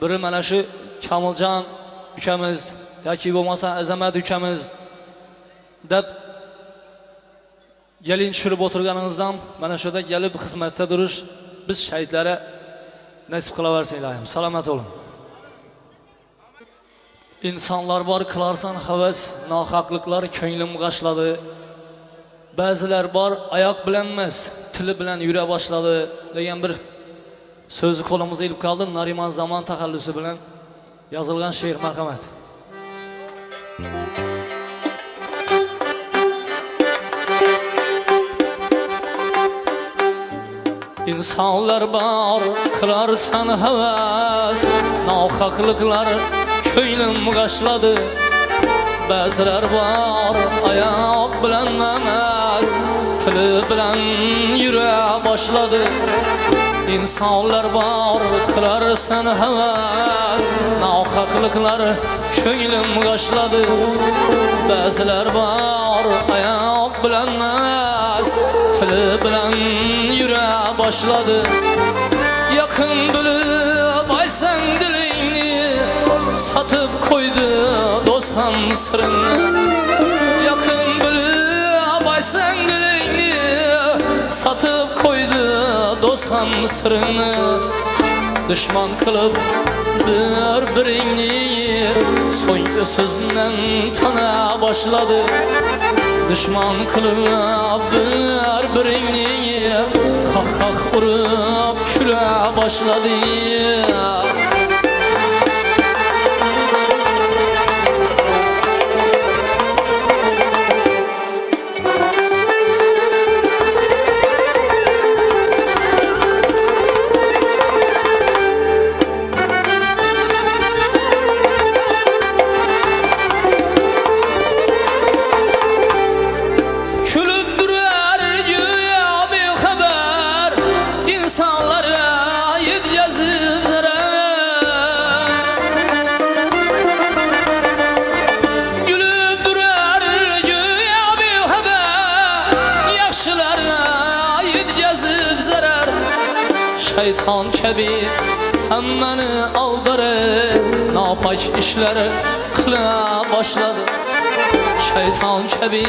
Biri mana shu Kamiljon ukamiz yoki bo'lmasa Azamat ukamiz deb gelin tushirib o'tirganingizdan mana shu yerda kelib xizmatda turish biz shahidlarga nasib qilaversin ilohim. Salomat bo'lin. İnsanlar var kılarsan havas, nahaqlıklar ko'nglim g'ashladi. Ba'zilar bor ayoq bilan emas, tili bilan yura boshladi degan bir so'zni qo'limizga ilib qoldi. Narimon Zamon taxallusi bilan yozilgan she'r. Marhamat. İnsanlar var kılarsan havas, nahaqlıklar ko'nglim g'ashladi. Ba'zilar bor ayoq bilan emas, tili bilan yura boshladi. İnsanlar bor qilarsan havas, nahaqliklar ko'nglim g'ashladi. Ba'zilar bor ayoq bilan emas, tili bilan yura boshladi. Yaqin bilib aysan dilingni, satıp koydu dost ham sirini. Yakın bilib aysan dilingni, satıp koydu dost ham sirini. Düşman kılıp bir-biringni, so'nggi so'zdan tana boshladi. Düşman kılıp bir-biringni, qah-qah urib kula boshladi. Şeytan kebi hammani aldırır, napak işler qila boshladi. Şeytan kebi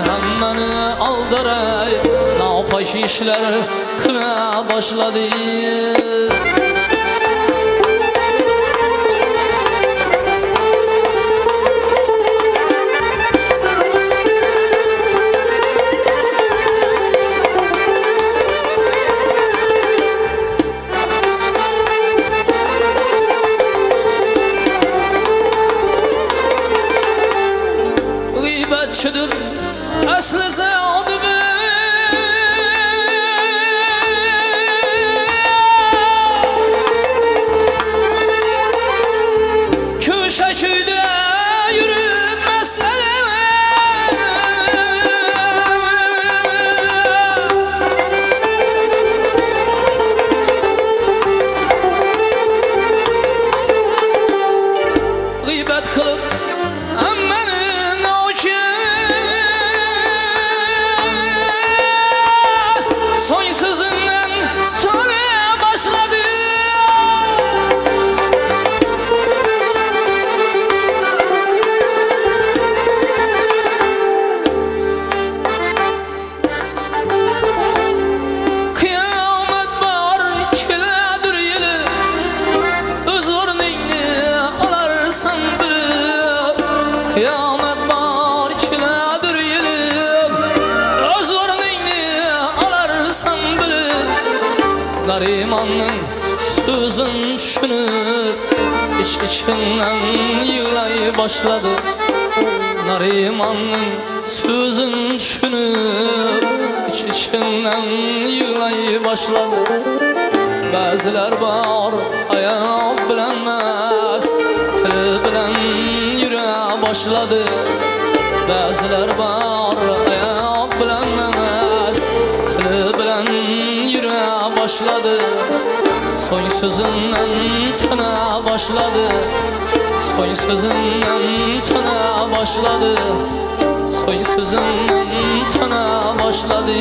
hammani aldırır, napak işler qila boshladi. Gıybetçidir aslı sadıbı, köşe köyde yürümezler. Gıybet kılıp kıyamet var kiladır yelim, öz orningni alarsan bilib. Narimanning so'zin tushunib, iç-ichidan yig'lay boshladi. Narimanning so'zin tushunib, iç-ichidan yig'lay boshladi. Ba'zilar bor ayoq bilan emas, tili bilan yura boshladi. Ba'zilar bor ayoq bilan emas, tili bilan yura boshladi. So'ng so'zimdan tana boshladi. So'ng so'zimdan tana boshladi. So'ng so'zimdan tana boshladi.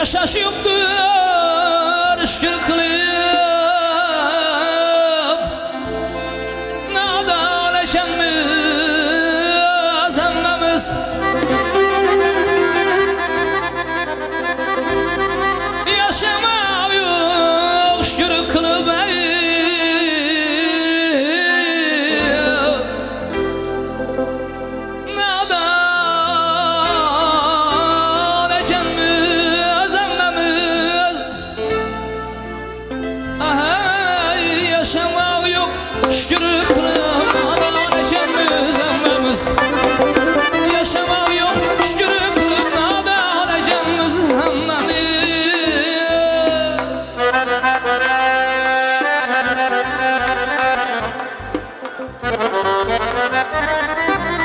Yaşaş yoktur şükür kılıp nadan eşenmiz emmemiz yaşamak yok şükür kılıp nadan eşenmiz emmemiz yaşamak yok şükür kılıp nadan eşenmiz emmemiz yaşamak yok şükür kılıp nadan eşenmiz emmemiz Thank you.